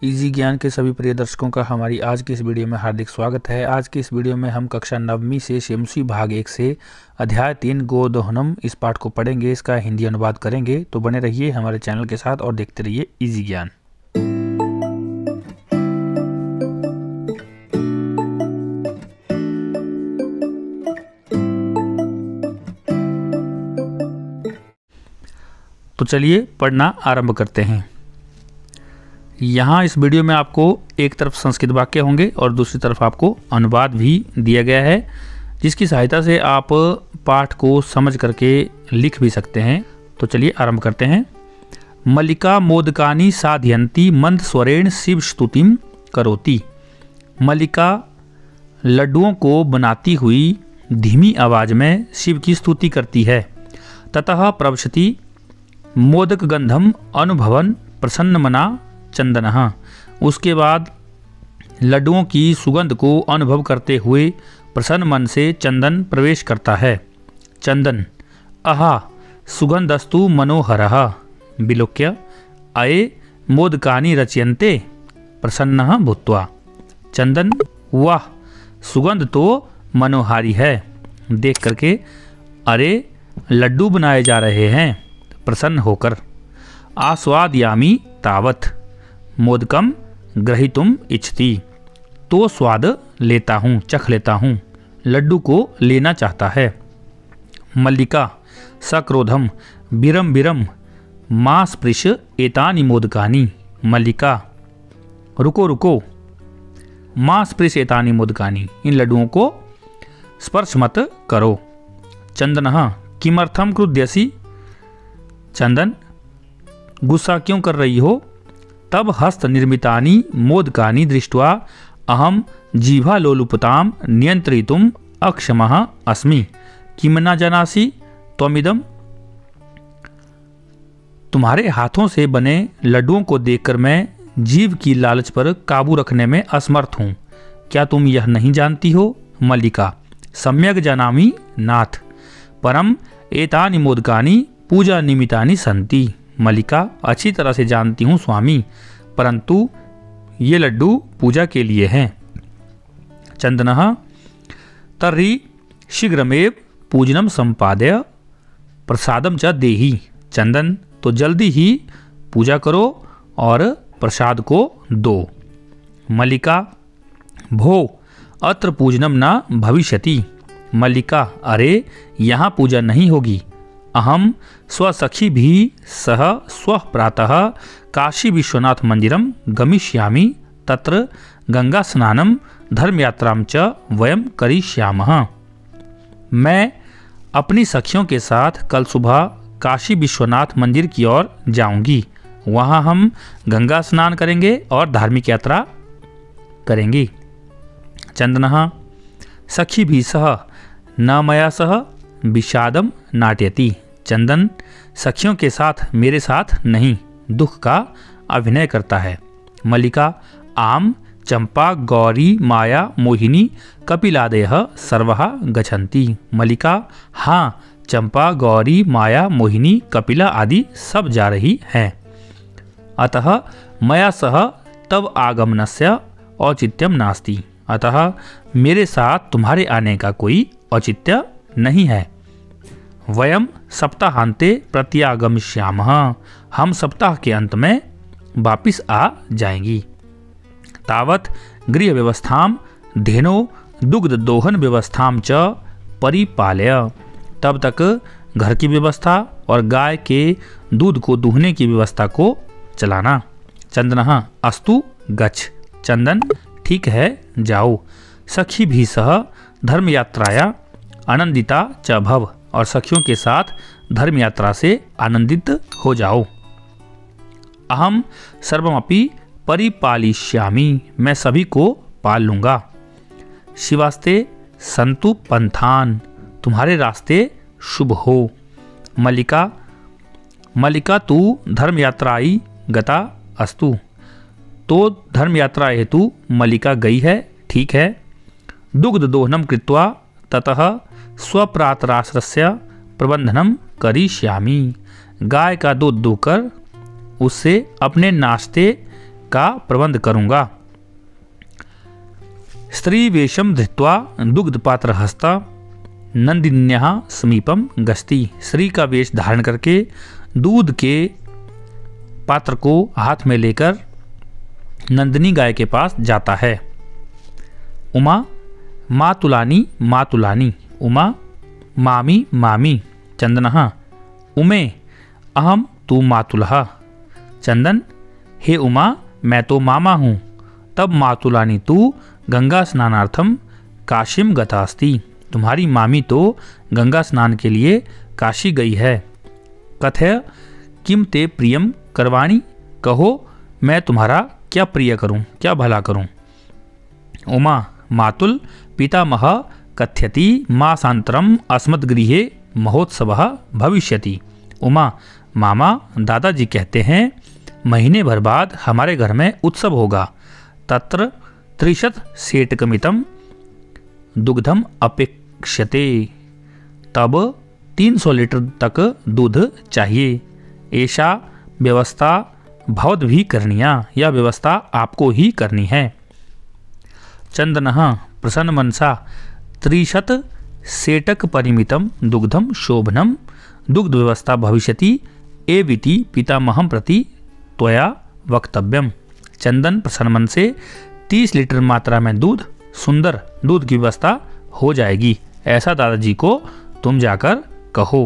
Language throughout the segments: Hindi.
इजी ज्ञान के सभी प्रिय दर्शकों का हमारी आज की इस वीडियो में हार्दिक स्वागत है। आज की इस वीडियो में हम कक्षा 9वीं से शेमसी भाग 1 से अध्याय 3 गोदोहनम इस पाठ को पढ़ेंगे, इसका हिंदी अनुवाद करेंगे। तो बने रहिए हमारे चैनल के साथ और देखते रहिए इजी ज्ञान। तो चलिए पढ़ना आरंभ करते हैं। यहाँ इस वीडियो में आपको एक तरफ संस्कृत वाक्य होंगे और दूसरी तरफ आपको अनुवाद भी दिया गया है, जिसकी सहायता से आप पाठ को समझ करके लिख भी सकते हैं। तो चलिए आरंभ करते हैं। मल्लिका मोदकानि साधयन्ति मंद स्वरेण शिव स्तुतिम करोति। मल्लिका लड्डुओं को बनाती हुई धीमी आवाज में शिव की स्तुति करती है। ततः प्रवशति मोदक गंधम अनुभवन प्रसन्न मना चंदनः। उसके बाद लड्डुओं की सुगंध को अनुभव करते हुए प्रसन्न मन से चंदन प्रवेश करता है। चंदन अहा सुगंधस्तु मनोहरः विलोक्य अये मोदकानि रचयन्ते प्रसन्नः भूत्वा। चंदन वाह सुगंध तो मनोहारी है, देख करके अरे लड्डू बनाए जा रहे हैं प्रसन्न होकर। आस्वादयामि तावत मोदकम ग्रहीतुम इच्छति। तो स्वाद लेता हूँ, चख लेता हूँ, लड्डू को लेना चाहता है। मल्लिका सक्रोधम बिरम बिरम मा स्पृश एतानि मोदकानि। मल्लिका रुको रुको, मा स्पृश एतानि मोदकानि, इन लड्डुओं को स्पर्श मत करो। चंदनः किमर्थम क्रुध्यसि। चंदन गुस्सा क्यों कर रही हो। तब हस्त निर्मितानि मोदकानि दृष्ट्वा अहम जीवा लोलुपताम नियंत्रितुम अक्षमः अस्मि। किम न जानासि त्वमिदम्। तुम्हारे हाथों से बने लड्डुओं को देखकर मैं जीव की लालच पर काबू रखने में असमर्थ हूँ। क्या तुम यह नहीं जानती हो। मल्लिका सम्यक जानामि नाथ परम एतानि मोदकानि पूजा निमित्तानि सन्ति। मल्लिका अच्छी तरह से जानती हूँ स्वामी, परंतु ये लड्डू पूजा के लिए हैं। चंदनः तर्हि शीघ्रमेव पूजनम संपादय प्रसादम च देहि। चंदन तो जल्दी ही पूजा करो और प्रसाद को दो। मल्लिका भो अत्र पूजनम न भविष्यति। मल्लिका अरे यहाँ पूजा नहीं होगी। अहम स्वसखी भी सह स्व प्रातः काशी विश्वनाथ मंदिरम गमिष्यामि तत्र गंगा स्नानम धर्मयात्राम च वयम करिष्यामः। मैं अपनी सखियों के साथ कल सुबह काशी विश्वनाथ मंदिर की ओर जाऊंगी। वहां हम गंगा स्नान करेंगे और धार्मिक यात्रा करेंगी। चंदनः सखी भी सह न मया सह विषादम नाट्यति। चंदन सखियों के साथ मेरे साथ नहीं दुख का अभिनय करता है। मल्लिका आम चंपा गौरी माया मोहिनी कपिलादयः सर्वः गच्छन्ति। मल्लिका हाँ चंपा गौरी माया मोहिनी कपिला आदि सब जा रही हैं। अतः मया सह तव आगमनस्य औचित्यम नास्ति। अतः मेरे साथ तुम्हारे आने का कोई औचित्य नहीं है। वयम सप्ताहांते प्रत्यागमिष्यामः। हम सप्ताह के अंत में वापिस आ जाएंगी। तावत गृह व्यवस्थाम धेनो दुग्ध दोहन व्यवस्थाम च परिपालय। तब तक घर की व्यवस्था और गाय के दूध को दूहने की व्यवस्था को चलाना। चंदनः अस्तु गच्छ। चंदन ठीक है जाओ। सखी भी सह धर्म यात्राया आनंदिता च भव। और सखियों के साथ धर्म यात्रा से आनंदित हो जाओ। अहम सर्वमपि परिपालिष्यामि। मैं सभी को पाल लूँगा। शिवास्ते संतु पंथान। तुम्हारे रास्ते शुभ हो। मल्लिका तू धर्म यात्राई गता अस्तु। तो धर्म यात्रा हेतु मल्लिका गई है, ठीक है। दुग्ध दोहनम कृत्वा ततः स्वप्रातराश्रस्य प्रबंधनम करिष्यामि। गाय का दूध दूहकर उससे अपने नाश्ते का प्रबंध करूँगा। स्त्री वेशम धृत्वा दुग्धपात्र हस्ता नंदिन्याः समीपम गस्ती। स्त्री का वेश धारण करके दूध के पात्र को हाथ में लेकर नंदिनी गाय के पास जाता है। उमा मातुलानी मातुलानी। उमा मामी मामी। चंदनः उमे अहम तू मातुलः। चंदन हे उमा मैं तो मामा हूँ। तब मातुलानी तू गंगा स्नानार्थम काशीम गतास्ति। तुम्हारी मामी तो गंगा स्नान के लिए काशी गई है। कथय किम ते प्रियम करवाणी। कहो मैं तुम्हारा क्या प्रिय करूं, क्या भला करूं। उमा मातुल पितामह कथ्यति मासांतरम अस्मद्गृहे महोत्सवः भविष्यति। उमा मामा दादाजी कहते हैं महीने भर बाद हमारे घर में उत्सव होगा। तत्र 30 सेटकमितम दुग्धम अपेक्षते। तब 300 लीटर तक दूध चाहिए। ऐसा व्यवस्था भवद्भिः करणीया। यह व्यवस्था आपको ही करनी है। चंदनः प्रसन्न मनसा 30 सेटक परिमितम दुग्धम शोभनम दुग्ध व्यवस्था भविष्यति एविति पितामहं प्रति त्वया वक्तव्यम। चंदन प्रसन्न मन से 30 लीटर मात्रा में दूध, सुंदर दूध की व्यवस्था हो जाएगी, ऐसा दादाजी को तुम जाकर कहो।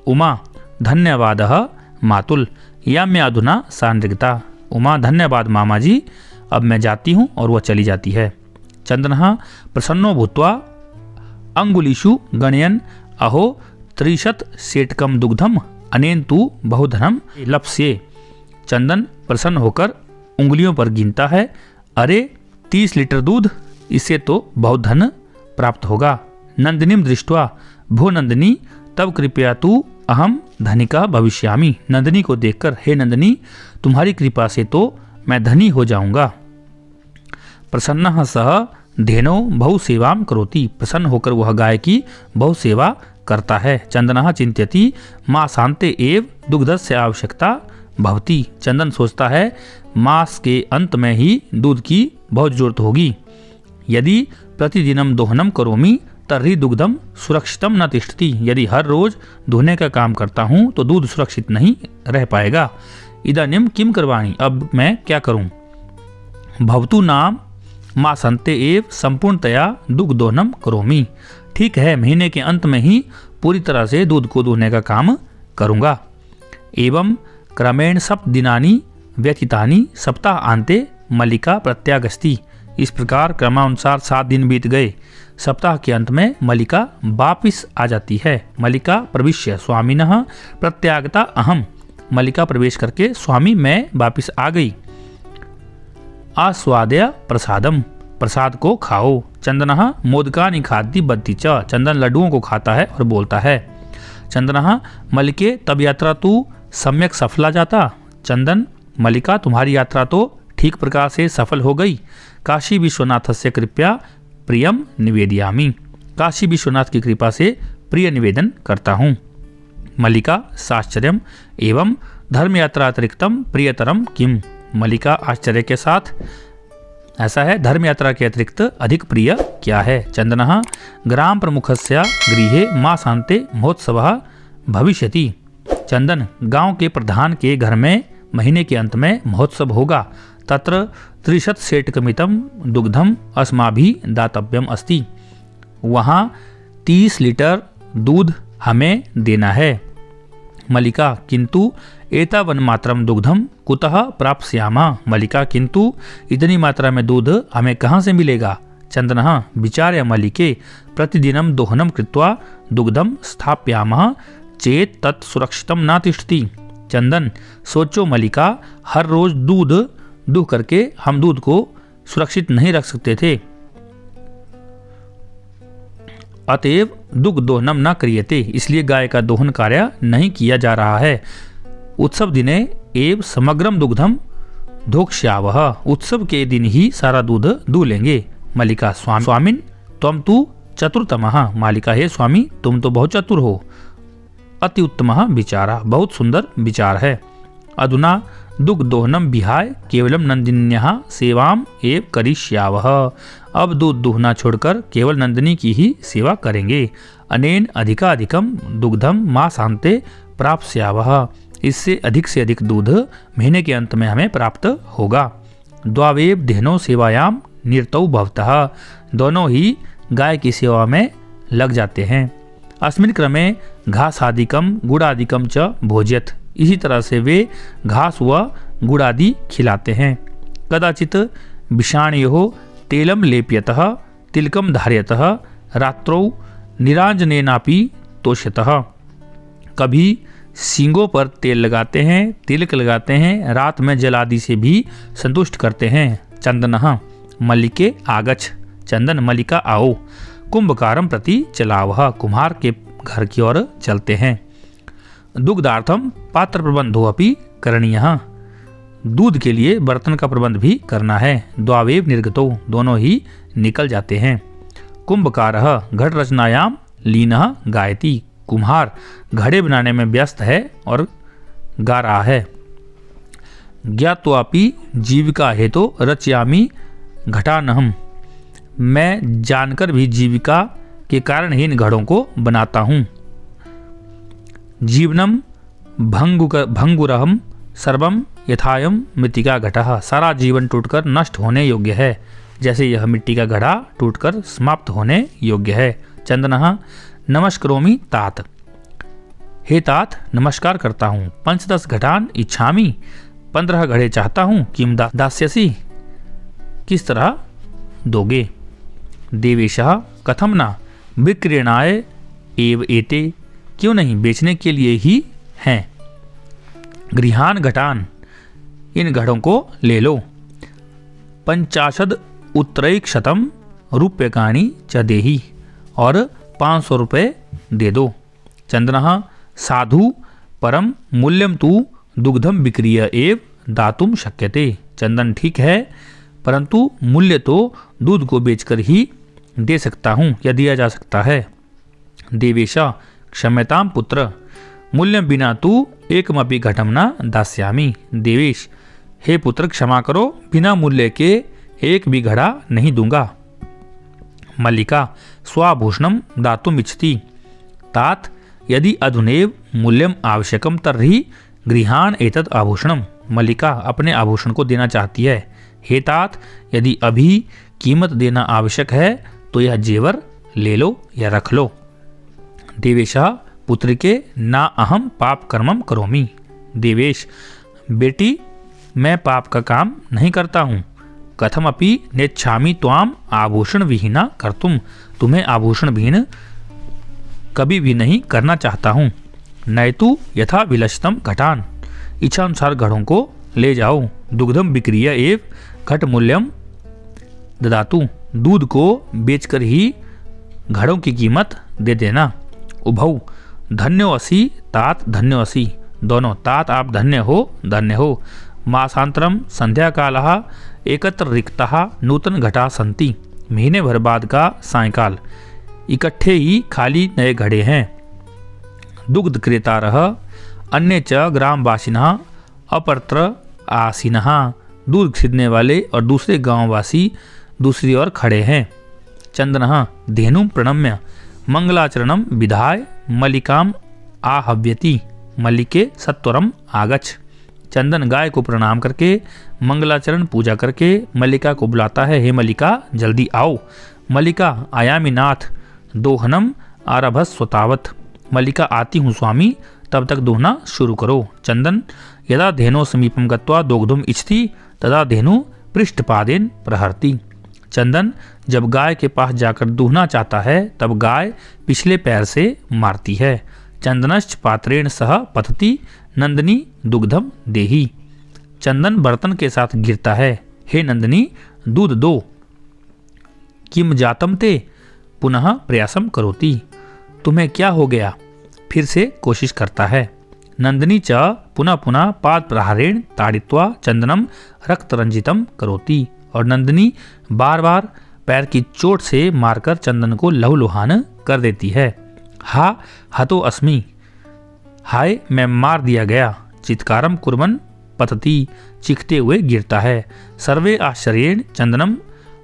उमा धन्यवादः मातुल याम्य अधुना सांद्रिकता। उमा धन्यवाद मामा जी, अब मैं जाती हूँ। और वह चली जाती है। चंदनः प्रसन्नो भूत्वा अंगुलीषु गणयन अहो 30 सेटकम दुग्धम अनेन तु बहुधनम लप्स्ये। चंदन प्रसन्न होकर उंगलियों पर गिनता है, अरे 30 लीटर दूध, इससे तो बहुत धन प्राप्त होगा। नंदिनीम दृष्ट्वा भो नंदिनी तब कृपया तू अहम धनिका भविष्यामि। नंदिनी को देखकर हे नंदिनी तुम्हारी कृपा से तो मैं धनी हो जाऊंगा। प्रसन्नः सह धेनो बहु सेवाम करोति। प्रसन्न होकर वह गाय की बहु सेवा करता है। चंदनः चिंत्यति मासान्ते एव दुग्धस्य आवश्यकता भवति। चंदन सोचता है मास के अंत में ही दूध की बहुत जरूरत होगी। यदि प्रतिदिनम दोहनम करोमि तर्हि दुग्धम सुरक्षितम न तिष्ठति। यदि हर रोज धोने का काम करता हूँ तो दूध सुरक्षित नहीं रह पाएगा। इदानीम किम करवाणी। अब मैं क्या करूँ। भवतु नाम मासन्ते एव संपूर्णतया दुग्धोहनम करोमि। ठीक है, महीने के अंत में ही पूरी तरह से दूध को दूहने का काम करूँगा। एवं क्रमेण 7 दिनानि व्यतीतानि सप्ताह आंते मल्लिका प्रत्यागस्ति। इस प्रकार क्रमानुसार 7 दिन बीत गए। सप्ताह के अंत में मल्लिका वापिस आ जाती है। मल्लिका प्रविश्य स्वामिनः प्रत्यागता अहम। मल्लिका प्रवेश करके स्वामी मैं वापिस आ गई। आस्वाद्य प्रसादम। प्रसाद को खाओ। चंदनः मोदकानि खाद्य बद्धी च। चंदन लड्डुओं को खाता है और बोलता है। चंदनः मल्लिके तब यात्रा तू सम्यक सफला जाता। चंदन मल्लिका तुम्हारी यात्रा तो ठीक प्रकार से सफल हो गई। काशी विश्वनाथस्य कृपया प्रियम निवेदयामि। काशी विश्वनाथ की कृपा से प्रिय निवेदन करता हूँ। मल्लिका साश्चर्यम एवं धर्म यात्रा अतिरिक्तम प्रियतरम किम। मल्लिका आश्चर्य के साथ, ऐसा है धर्म यात्रा के अतिरिक्त अधिक प्रिय क्या है। चंदनः ग्राम प्रमुखस्य गृहे मासान्ते महोत्सवः भविष्यति। चंदन गांव के प्रधान के घर में महीने के अंत में महोत्सव होगा। तत्र 30 सेटकमितम दुग्धम अस्माभिः दातव्यम अस्ति। वहाँ 30 लीटर दूध हमें देना है। मल्लिका किंतु एतावन मात्रम दुग्धम कुतः प्राप्स्यामः। मल्लिका किंतु इतनी मात्रा में दूध हमें कहाँ से मिलेगा। चंदनः विचार्य मल्लिके प्रतिदिनम दोहनम कृत्वा दुग्धम स्थापयामः चेत तत् सुरक्षितम न तिष्ठति। चंदन सोचो मल्लिका, हर रोज दूध दूह करके हम दूध को सुरक्षित नहीं रख सकते थे। अतएव दुग्ध दोहनम न क्रियते। इसलिए गाय का दोहन कार्य नहीं किया जा रहा है। उत्सव दिने एव समग्रम दुग्धम धोक्ष्यावः। उत्सव के दिन ही सारा दूध दूह लेंगे। मल्लिका स्वामिन त्वं तु चतुरतमः। मालिका हे स्वामी तुम तो बहुत चतुर हो। अति उत्तमः विचारा। बहुत सुंदर विचार है। अधुना दुग्धोहनम विहाय केवलम नंदिन्यः सेवाम एव करिष्यावः। अब दूध दूहना छोड़कर केवल नंदिनी की ही सेवा करेंगे। अनेन अधिकाधिकम दुग्धम मासान्ते प्राप्स्यावः। इससे अधिक से अधिक दूध महीने के अंत में हमें प्राप्त होगा। द्वावेव धेनो सेवायाम निरतौ भवतः। दोनों ही गाय की सेवा में लग जाते हैं। अस्मिन् क्रमे घासादिकम गुड़ादिकम च भोज्यत। इसी तरह से वे घास व गुड़ आदि खिलाते हैं। कदाचित विषाणयोः तेलम लेप्यतः तिलकम धार्यतः रात्रौ निरांजनेनापि तोष्यतः। कभी सींगों पर तेल लगाते हैं, तिलक लगाते हैं, रात में जल आदि से भी संतुष्ट करते हैं। चंदनः मल्लिके आगच्छ। चंदन मल्लिका आओ। कुंभकारम प्रति चलावः। कुम्हार के घर की ओर चलते हैं। दुग्धार्थम पात्र प्रबंधो अपि करणीयः। दूध के लिए बर्तन का प्रबंध भी करना है। द्वावेव निर्गतो। दोनों ही निकल जाते हैं। कुंभकारः घट रचनायाम लीनः गायति। कुम्हार घड़े बनाने में व्यस्त है और गा रहा है। ज्ञात्वापि जीविका हेतु रचयामि घटानहम्। मैं जानकर भी जीविका के कारण ही इन घड़ों को बनाता हूँ। जीवनम भंगुरहम सर्वम यथायम मृत्तिका घटः। सारा जीवन टूटकर नष्ट होने योग्य है, जैसे यह मिट्टी का घड़ा टूटकर समाप्त होने योग्य है। चंदनः नमस्करोमि तात। हे तात, नमस्कार करता हूँ। 5-10 घटान इच्छामि। 15 घड़े चाहता हूँ। किम दास्यसि। किस तरह दोगे। देवेशः कथम न विक्रयणाय एव एते। क्यों नहीं, बेचने के लिए ही हैं। गृहान घटान। इन घड़ों को ले लो। 50 उत्तरैक्षतम रूप्यकाणि च देहि। और 500 रुपये दे दो। चंदनः साधु परम मूल्यम तु दुग्धम विक्रीय एव दातुम शक्यते। चंदन ठीक है, परंतु मूल्य तो दूध को बेचकर ही दे सकता हूँ या दिया जा सकता है। देवेशा क्षम्यताम पुत्र। मूल्यम बिना तू एकमपि घटम न दास्यामि। देवेश, हे पुत्र क्षमा करो, बिना मूल्य के एक भी घड़ा नहीं दूंगा। मल्लिका स्वाभूषणम दातुम इच्छति। तात यदि अधुनेव मूल्यम आवश्यकम तर्हि गृहान एतत् आभूषणम। मल्लिका अपने आभूषण को देना चाहती है। हे तात, यदि अभी कीमत देना आवश्यक है तो यह जेवर ले लो या रख लो। देवेशः पुत्र के ना अहम पाप कर्मम करोमि। देवेश, बेटी मैं पाप का काम नहीं करता हूँ। कथमपि नेच्छामि त्वाम आभूषण विहीना कर्तुम। तुम्हें आभूषण विहीन कभी भी नहीं करना चाहता हूँ। नैतु यथा विलसितम घटान। इच्छानुसार घड़ों को ले जाओ। दुग्धम विक्रीय एव घट मूल्यम ददातु। दूध को बेचकर ही घड़ों की कीमत दे देना। उभौ धन्यो असि तात धन्यो असि। दोनों, तात आप धन्य हो, धन्य हो। मासांतरम संध्या कालः एकत्र रिक्तः नूतन घटा सन्ति। महीने भर बाद का सायंकाल, इकट्ठे ही खाली नए घड़े हैं। दुग्ध क्रेतारः अन्य च ग्रामवासिनः अपरत्र आसीनः। दूध खरीदने वाले और दूसरे गांववासी दूसरी ओर खड़े हैं। चंदनः धेनुं प्रणम्य मंगलाचरणम विधाय मल्लिकाम आहव्यति। मल्लिके सत्वरम आगच्छ। चंदन गाय को प्रणाम करके मंगलाचरण पूजा करके मल्लिका को बुलाता है। हे मल्लिका, जल्दी आओ। मल्लिका आयामी नाथ दोहनम आरभस्वतावत। मल्लिका आती हूँ स्वामी, तब तक दोहना शुरू करो। चंदन यदा धेनो समीपम गत्वा दोग्धुम इच्छति तदा धेनु पृष्ठपादेन प्रहरति। चंदन जब गाय के पास जाकर दूहना चाहता है तब गाय पिछले पैर से मारती है। चंदनश्च पात्रेण सह पतति नंदिनी दुग्धम देहि। चंदन बर्तन के साथ गिरता है। हे नंदिनी, दूध दो। किम जातम ते पुनः प्रयासम करोति। तुम्हें क्या हो गया, फिर से कोशिश करता है। नंदिनी च पुनः पुनः पाद प्रहारेण ताड़ित्वा चंदनम रक्त रंजितम करोति। और नंदिनी बार बार पैर की चोट से मारकर चंदन को लहूलुहान कर देती है। हा हतो अस्मि। हाय, मैं मार दिया गया। चित्कारम कुर्बन पतति, चीखते हुए गिरता है। सर्वे आश्चर्येण चंदनम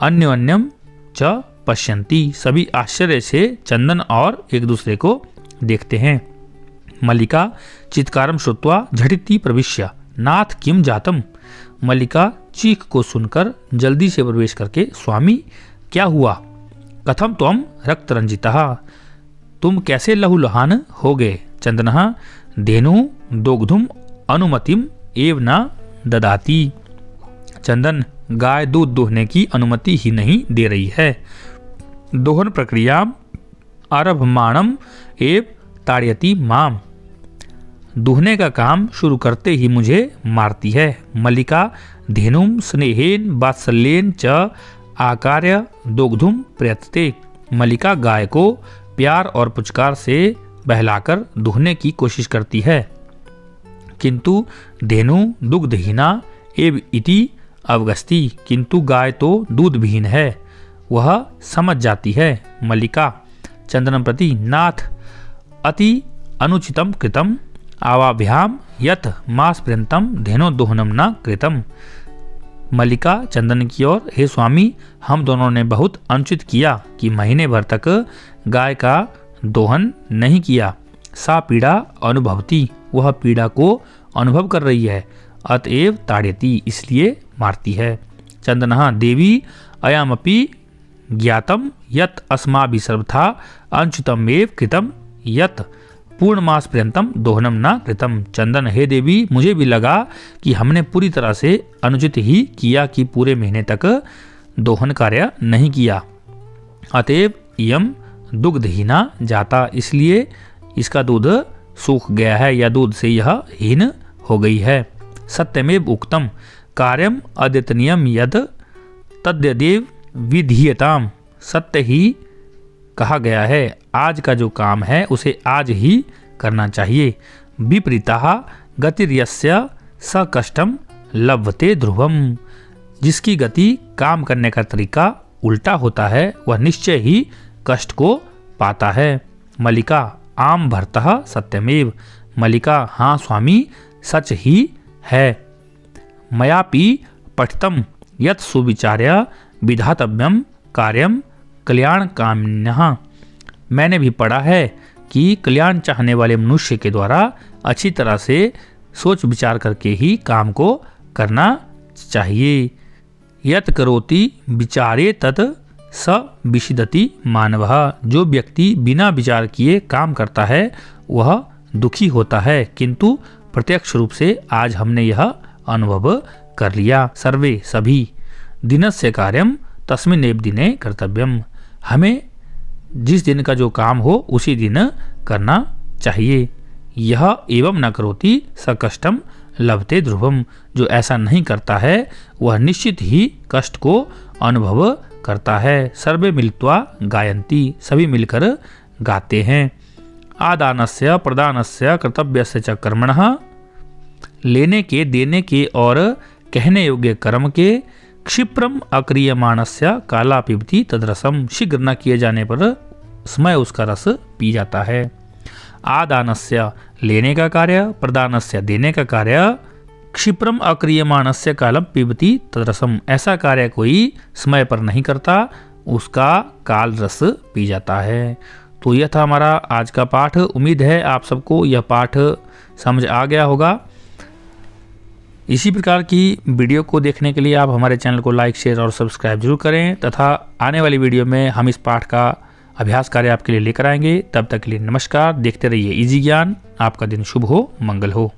अन्योन्यम च पश्यन्ति, सभी आश्चर्य से चंदन और एक दूसरे को देखते हैं। मल्लिका चित्कारम श्रुत्वा झटिति प्रविश्य, नाथ किम जातम। मल्लिका चीख को सुनकर जल्दी से प्रवेश करके, स्वामी क्या हुआ? कथम त्वम रक्तरंजितः, तुम कैसे लहूलुहान हो गए? चंदनः धेनु दोग्धुम अनुमतिम एव न ददाति, चंदन गाय दूध दोहने की अनुमति ही नहीं दे रही है। दोहन प्रक्रिया आरभमाणम एव ताड़यति माम, दूहने का काम शुरू करते ही मुझे मारती है। मल्लिका धेनुम स्नेहेन वात्सल्येन च आकार्य दोग्धुम प्रयतते, मल्लिका गाय को प्यार और पुचकार से बहलाकर दूहने की कोशिश करती है। किंतु धेनु दुग्धहीना एव इति अवगस्ति, किंतु गाय तो दूध विहीन है, वह समझ जाती है। मल्लिका चंदनम प्रति, नाथ अति अनुचितम कृतम आवाभ्याम यत मास पर्यंतम धेनो दोहनम न कृतम। मल्लिका चंदन की ओर, हे स्वामी, हम दोनों ने बहुत अनुचित किया कि महीने भर तक गाय का दोहन नहीं किया। सा पीड़ा अनुभवती, वह पीड़ा को अनुभव कर रही है। अतएव ताड़यति, इसलिए मारती है। चंदनः देवी अयमपि ज्ञातम यत अस्माभि सर्वथा अनुचितमेव कृतम यत पूर्णमास पर्यंतम दोहनम न कृतम। चंदन, हे देवी, मुझे भी लगा कि हमने पूरी तरह से अनुचित ही किया कि पूरे महीने तक दोहन कार्य नहीं किया। अतएव इयम दुग्धहीना जाता, इसलिए इसका दूध सूख गया है या दूध से यह हीन हो गई है। सत्यमेव उक्तम कार्यम अद्यतनीयम यद तद्यदेव विधीयताम, सत्य ही कहा गया है, आज का जो काम है उसे आज ही करना चाहिए। विपरीतः गतिर्यस्य स कष्टम लभते ध्रुवम, जिसकी गति काम करने का तरीका उल्टा होता है वह निश्चय ही कष्ट को पाता है। मल्लिका आम भरतः सत्यमेव, मल्लिका हाँ स्वामी, सच ही है। मयापि पठितम यत् सुविचार्य विधातव्यम कार्यम कल्याण काम्यः, मैंने भी पढ़ा है कि कल्याण चाहने वाले मनुष्य के द्वारा अच्छी तरह से सोच विचार करके ही काम को करना चाहिए। यत् करोति विचारे तत् स विषिदति मानवः, जो व्यक्ति बिना विचार किए काम करता है वह दुखी होता है, किंतु प्रत्यक्ष रूप से आज हमने यह अनुभव कर लिया। सर्वे सभी दिनस्य कार्यम तस्मिन् एव दिने कर्तव्यम, हमें जिस दिन का जो काम हो उसी दिन करना चाहिए। यह एवं न करोति स कष्टम लभते ध्रुवम, जो ऐसा नहीं करता है वह निश्चित ही कष्ट को अनुभव करता है। सर्वे मिलित्वा गायन्ति, सभी मिलकर गाते हैं। आदानस्य प्रदानस्य कर्तव्यस्य च कर्मणः, लेने के, देने के और कहने योग्य कर्म के क्षिप्रम अक्रियमाणस्य काला पिबती तदरसम, शीघ्र न किए जाने पर समय उसका रस पी जाता है। आदानस्य लेने का कार्य, प्रदानस्य देने का कार्य, क्षिप्रम अक्रियमाणस्य कालम पिबती तदरसम, ऐसा कार्य कोई समय पर नहीं करता उसका काल रस पी जाता है। तो यह था हमारा आज का पाठ। उम्मीद है आप सबको यह पाठ समझ आ गया होगा। इसी प्रकार की वीडियो को देखने के लिए आप हमारे चैनल को लाइक, शेयर और सब्सक्राइब जरूर करें तथा आने वाली वीडियो में हम इस पाठ का अभ्यास कार्य आपके लिए लेकर आएंगे। तब तक के लिए नमस्कार। देखते रहिए इजी ज्ञान। आपका दिन शुभ हो, मंगल हो।